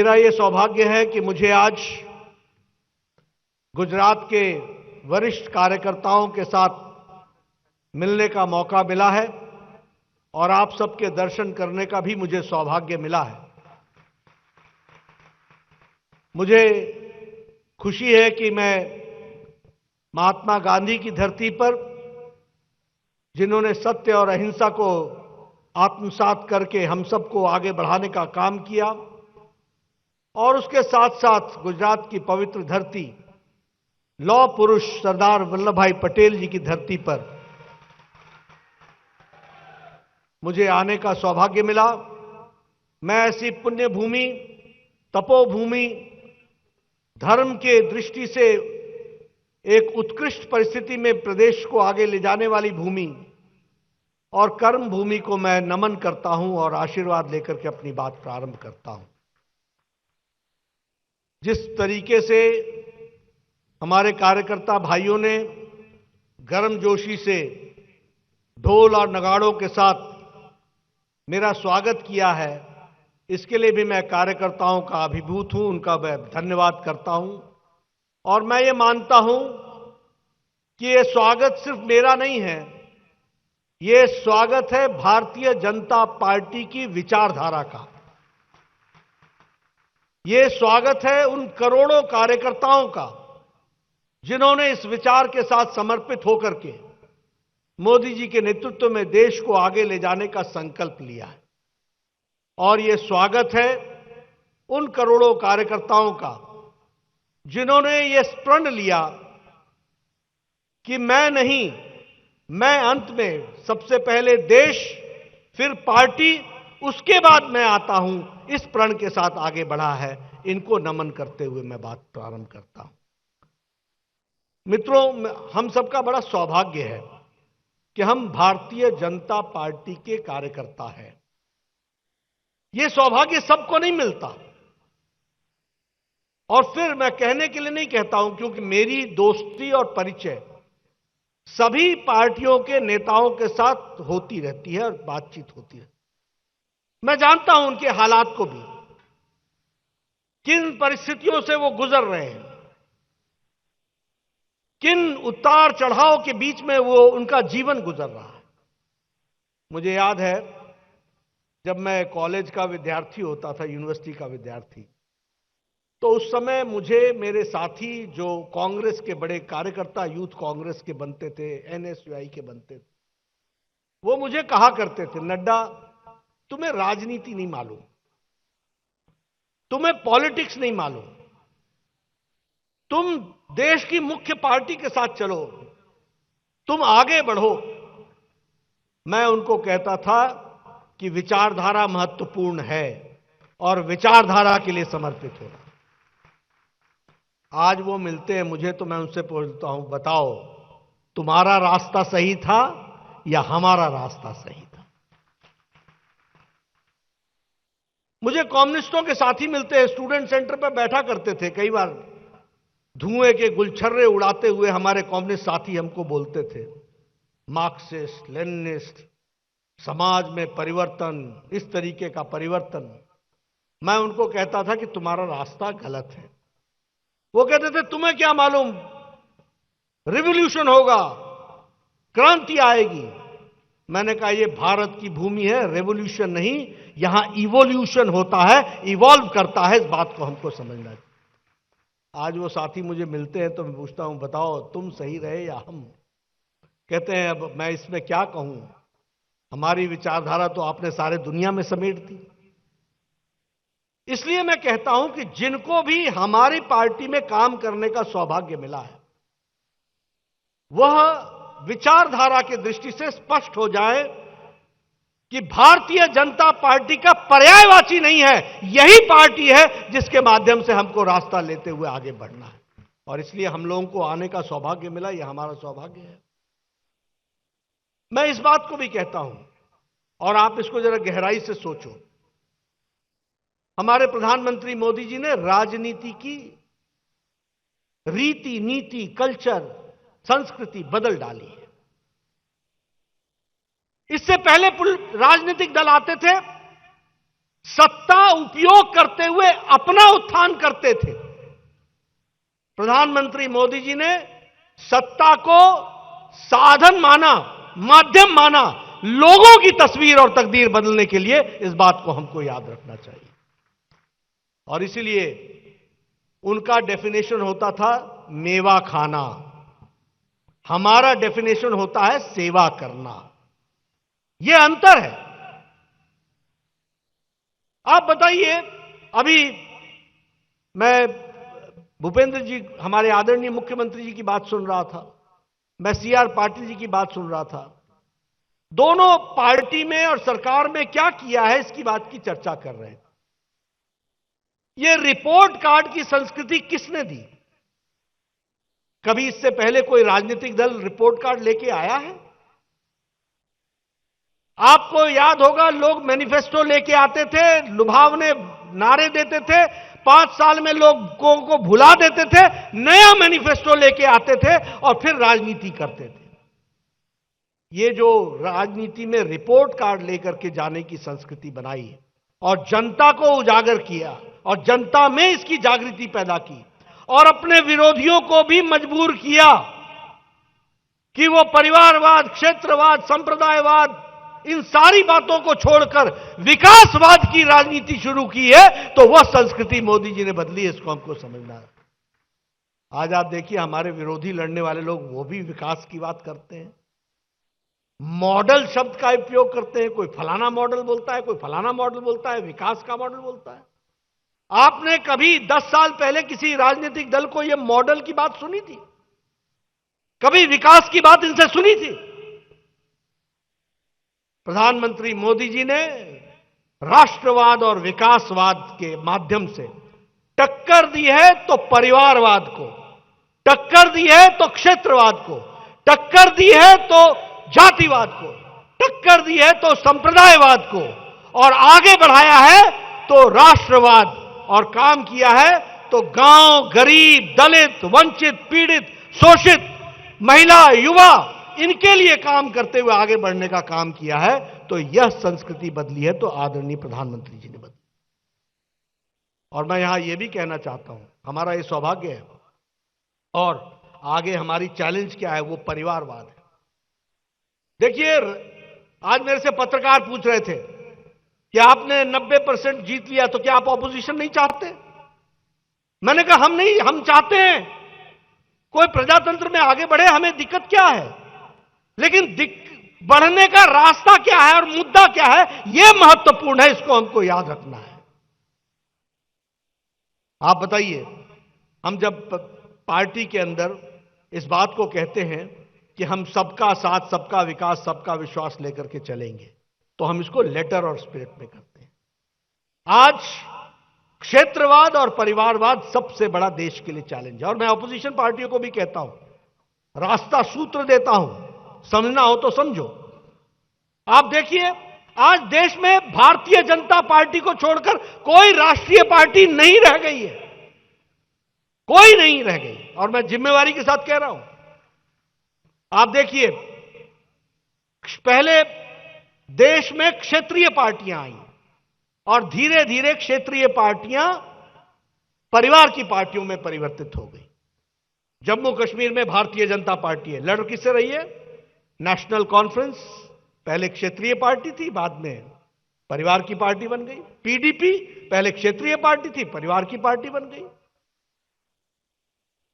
मेरा ये सौभाग्य है कि मुझे आज गुजरात के वरिष्ठ कार्यकर्ताओं के साथ मिलने का मौका मिला है और आप सबके दर्शन करने का भी मुझे सौभाग्य मिला है। मुझे खुशी है कि मैं महात्मा गांधी की धरती पर, जिन्होंने सत्य और अहिंसा को आत्मसात करके हम सबको आगे बढ़ाने का काम किया, और उसके साथ साथ गुजरात की पवित्र धरती, लौह पुरुष सरदार वल्लभ भाई पटेल जी की धरती पर मुझे आने का सौभाग्य मिला। मैं ऐसी पुण्य भूमि, तपोभूमि, धर्म के दृष्टि से एक उत्कृष्ट परिस्थिति में प्रदेश को आगे ले जाने वाली भूमि और कर्म भूमि को मैं नमन करता हूं और आशीर्वाद लेकर के अपनी बात प्रारंभ करता हूं। जिस तरीके से हमारे कार्यकर्ता भाइयों ने गर्मजोशी से ढोल और नगाड़ों के साथ मेरा स्वागत किया है, इसके लिए भी मैं कार्यकर्ताओं का अभिभूत हूं, उनका मैं धन्यवाद करता हूं। और मैं ये मानता हूं कि ये स्वागत सिर्फ मेरा नहीं है, ये स्वागत है भारतीय जनता पार्टी की विचारधारा का। ये स्वागत है उन करोड़ों कार्यकर्ताओं का जिन्होंने इस विचार के साथ समर्पित होकर के मोदी जी के नेतृत्व में देश को आगे ले जाने का संकल्प लिया है। और ये स्वागत है उन करोड़ों कार्यकर्ताओं का जिन्होंने ये प्रण लिया कि मैं नहीं, मैं अंत में सबसे पहले देश, फिर पार्टी, उसके बाद मैं आता हूं, इस प्रण के साथ आगे बढ़ा है। इनको नमन करते हुए मैं बात प्रारंभ करता हूं। मित्रों, हम सबका बड़ा सौभाग्य है कि हम भारतीय जनता पार्टी के कार्यकर्ता हैं। यह सौभाग्य सबको नहीं मिलता। और फिर मैं कहने के लिए नहीं कहता हूं, क्योंकि मेरी दोस्ती और परिचय सभी पार्टियों के नेताओं के साथ होती रहती है और बातचीत होती है। मैं जानता हूं उनके हालात को भी, किन परिस्थितियों से वो गुजर रहे हैं, किन उतार चढ़ाव के बीच में वो उनका जीवन गुजर रहा है। मुझे याद है जब मैं कॉलेज का विद्यार्थी होता था, यूनिवर्सिटी का विद्यार्थी, तो उस समय मुझे मेरे साथी जो कांग्रेस के बड़े कार्यकर्ता, यूथ कांग्रेस के बनते थे, एनएसयूआई के बनते थे, वो मुझे कहा करते थे, नड्डा तुम्हें राजनीति नहीं मालूम, तुम्हें पॉलिटिक्स नहीं मालूम, तुम देश की मुख्य पार्टी के साथ चलो, तुम आगे बढ़ो। मैं उनको कहता था कि विचारधारा महत्वपूर्ण है और विचारधारा के लिए समर्पित होना। आज वो मिलते हैं मुझे तो मैं उनसे पूछता हूं, बताओ तुम्हारा रास्ता सही था या हमारा रास्ता सही था? मुझे कम्युनिस्टों के साथी मिलते हैं, स्टूडेंट सेंटर पर बैठा करते थे, कई बार धुएं के गुलछर्रे उड़ाते हुए हमारे कम्युनिस्ट साथी हमको बोलते थे, मार्क्सिस्ट, लेनिनिस्ट, समाज में परिवर्तन, इस तरीके का परिवर्तन। मैं उनको कहता था कि तुम्हारा रास्ता गलत है। वो कहते थे तुम्हें क्या मालूम, रिवॉल्यूशन होगा, क्रांति आएगी। मैंने कहा ये भारत की भूमि है, रेवोल्यूशन नहीं, यहां इवोल्यूशन होता है, इवॉल्व करता है। इस बात को हमको समझना है। आज वो साथी मुझे मिलते हैं तो मैं पूछता हूं, बताओ तुम सही रहे या हम? कहते हैं अब मैं इसमें क्या कहूं, हमारी विचारधारा तो आपने सारे दुनिया में समेट दी। इसलिए मैं कहता हूं कि जिनको भी हमारी पार्टी में काम करने का सौभाग्य मिला है, वह विचारधारा की दृष्टि से स्पष्ट हो जाए कि भारतीय जनता पार्टी का पर्यायवाची नहीं है, यही पार्टी है जिसके माध्यम से हमको रास्ता लेते हुए आगे बढ़ना है। और इसलिए हम लोगों को आने का सौभाग्य मिला, यह हमारा सौभाग्य है। मैं इस बात को भी कहता हूं, और आप इसको जरा गहराई से सोचो, हमारे प्रधानमंत्री मोदी जी ने राजनीति की रीति, नीति, कल्चर, संस्कृति बदल डाली है। इससे पहले राजनीतिक दल आते थे, सत्ता उपयोग करते हुए अपना उत्थान करते थे। प्रधानमंत्री मोदी जी ने सत्ता को साधन माना, माध्यम माना, लोगों की तस्वीर और तकदीर बदलने के लिए। इस बात को हमको याद रखना चाहिए। और इसीलिए उनका डेफिनेशन होता था मेवा खाना, हमारा डेफिनेशन होता है सेवा करना। यह अंतर है। आप बताइए, अभी मैं भूपेंद्र जी, हमारे आदरणीय मुख्यमंत्री जी की बात सुन रहा था, मैं सीआर पाटिल जी की बात सुन रहा था। दोनों पार्टी में और सरकार में क्या किया है इसकी बात की चर्चा कर रहे हैं। यह रिपोर्ट कार्ड की संस्कृति किसने दी? कभी इससे पहले कोई राजनीतिक दल रिपोर्ट कार्ड लेके आया है? आपको याद होगा, लोग मैनिफेस्टो लेके आते थे, लुभावने नारे देते थे, 5 साल में लोगों को भुला देते थे, नया मैनिफेस्टो लेके आते थे और फिर राजनीति करते थे। ये जो राजनीति में रिपोर्ट कार्ड लेकर के जाने की संस्कृति बनाई और जनता को उजागर किया और जनता में इसकी जागृति पैदा की और अपने विरोधियों को भी मजबूर किया कि वो परिवारवाद, क्षेत्रवाद, संप्रदायवाद, इन सारी बातों को छोड़कर विकासवाद की राजनीति शुरू की है, तो वह संस्कृति मोदी जी ने बदली है। इसको हमको समझना है। आज आप देखिए, हमारे विरोधी लड़ने वाले लोग वो भी विकास की बात करते हैं, मॉडल शब्द का उपयोग करते हैं। कोई फलाना मॉडल बोलता है, कोई फलाना मॉडल बोलता है, विकास का मॉडल बोलता है। आपने कभी 10 साल पहले किसी राजनीतिक दल को यह मॉडल की बात सुनी थी? कभी विकास की बात इनसे सुनी थी? प्रधानमंत्री मोदी जी ने राष्ट्रवाद और विकासवाद के माध्यम से टक्कर दी है तो परिवारवाद को, टक्कर दी है तो क्षेत्रवाद को, टक्कर दी है तो जातिवाद को, टक्कर दी है तो संप्रदायवाद को, और आगे बढ़ाया है तो राष्ट्रवाद, और काम किया है तो गांव, गरीब, दलित, वंचित, पीड़ित, शोषित, महिला, युवा, इनके लिए काम करते हुए आगे बढ़ने का काम किया है। तो यह संस्कृति बदली है तो आदरणीय प्रधानमंत्री जी ने बदली। और मैं यहां यह भी कहना चाहता हूं, हमारा यह सौभाग्य है और आगे हमारी चैलेंज क्या है, वो परिवारवाद है। देखिए, आज मेरे से पत्रकार पूछ रहे थे कि आपने 90% जीत लिया तो क्या आप ऑपोजिशन नहीं चाहते? मैंने कहा हम नहीं, हम चाहते हैं कोई प्रजातंत्र में आगे बढ़े, हमें दिक्कत क्या है, लेकिन बढ़ने का रास्ता क्या है और मुद्दा क्या है, यह महत्वपूर्ण है। इसको हमको याद रखना है। आप बताइए, हम जब पार्टी के अंदर इस बात को कहते हैं कि हम सबका साथ, सबका विकास, सबका विश्वास लेकर के चलेंगे, तो हम इसको लेटर और स्पिरिट में करते हैं। आज क्षेत्रवाद और परिवारवाद सबसे बड़ा देश के लिए चैलेंज है। और मैं ऑपोजिशन पार्टियों को भी कहता हूं, रास्ता सूत्र देता हूं, समझना हो तो समझो। आप देखिए, आज देश में भारतीय जनता पार्टी को छोड़कर कोई राष्ट्रीय पार्टी नहीं रह गई है, कोई नहीं रह गई। और मैं जिम्मेवारी के साथ कह रहा हूं। आप देखिए, पहले देश में क्षेत्रीय पार्टियां आई और धीरे धीरे क्षेत्रीय पार्टियां परिवार की पार्टियों में परिवर्तित हो गई। जम्मू कश्मीर में भारतीय जनता पार्टी है, लड़ किससे रही है? नेशनल कॉन्फ्रेंस, पहले क्षेत्रीय पार्टी थी, बाद में परिवार की पार्टी बन गई। पीडीपी पहले क्षेत्रीय पार्टी थी, परिवार की पार्टी बन गई।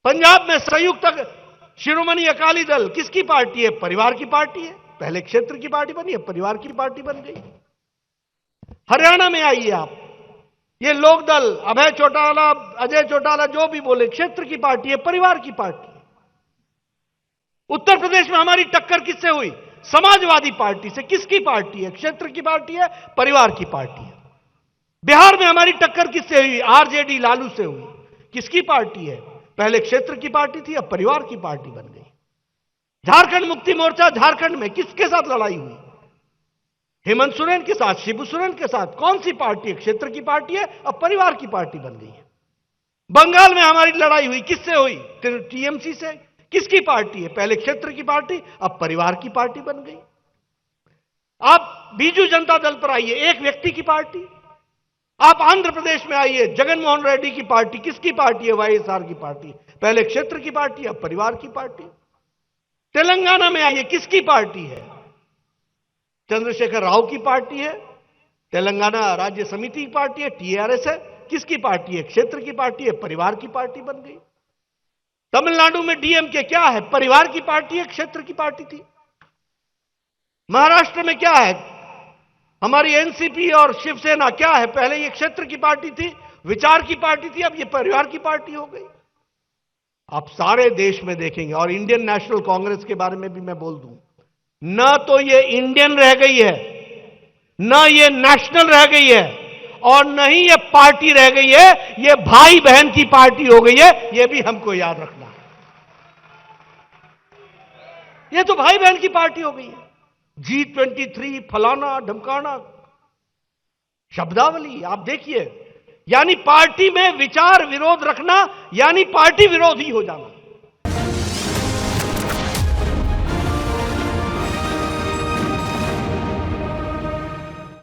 पंजाब में संयुक्त शिरोमणि अकाली दल किसकी पार्टी है? परिवार की पार्टी है, पहले क्षेत्र की पार्टी बनी है, परिवार की पार्टी बन गई। हरियाणा में आइए आप, ये लोकदल, अभय चौटाला, अजय चौटाला, जो भी बोले, क्षेत्र की पार्टी है, परिवार की पार्टी है। उत्तर प्रदेश में हमारी टक्कर किससे हुई? समाजवादी पार्टी से। किसकी पार्टी है? क्षेत्र की पार्टी है, परिवार की पार्टी है। बिहार में हमारी टक्कर किससे हुई? आरजेडी लालू से हुई। किसकी पार्टी है? पहले क्षेत्र की पार्टी थी, अब परिवार की पार्टी बन गई। झारखंड मुक्ति मोर्चा, झारखंड में किसके साथ लड़ाई हुई? हेमंत सोरेन के साथ, शिबू सोरेन के साथ। कौन सी पार्टी है? क्षेत्र की पार्टी है, अब परिवार की पार्टी बन गई है। बंगाल में हमारी लड़ाई हुई, किससे हुई? टीएमसी से। किसकी पार्टी है? पहले क्षेत्र की पार्टी, अब परिवार की पार्टी बन गई। आप बीजू जनता दल पर आइए, एक व्यक्ति की पार्टी, आप आंध्र प्रदेश में आइए, जगनमोहन रेड्डी की पार्टी किसकी पार्टी है? वाईएसआर की पार्टी। पहले क्षेत्र की पार्टी, अब परिवार की पार्टी। तेलंगाना में आइए, किसकी पार्टी है? चंद्रशेखर राव की पार्टी है। तेलंगाना राज्य समिति की पार्टी है, टीआरएस है। किसकी पार्टी है? क्षेत्र की पार्टी है, परिवार की पार्टी बन गई। तमिलनाडु में डीएमके क्या है? परिवार की पार्टी है, क्षेत्र की पार्टी थी। महाराष्ट्र में क्या है? हमारी एनसीपी और शिवसेना क्या है? पहले ये क्षेत्र की पार्टी थी, विचार की पार्टी थी, अब ये परिवार की पार्टी हो गई। आप सारे देश में देखेंगे, और इंडियन नेशनल कांग्रेस के बारे में भी मैं बोल दूं, न तो ये इंडियन रह गई है, न ये नेशनल रह गई है, और न ही ये पार्टी रह गई है, ये भाई बहन की पार्टी हो गई है। ये भी हमको याद रखना है। ये तो भाई बहन की पार्टी हो गई है। G23 फलाना ढमकाना शब्दावली आप देखिए, यानी पार्टी में विचार विरोध रखना यानी पार्टी विरोधी हो जाना।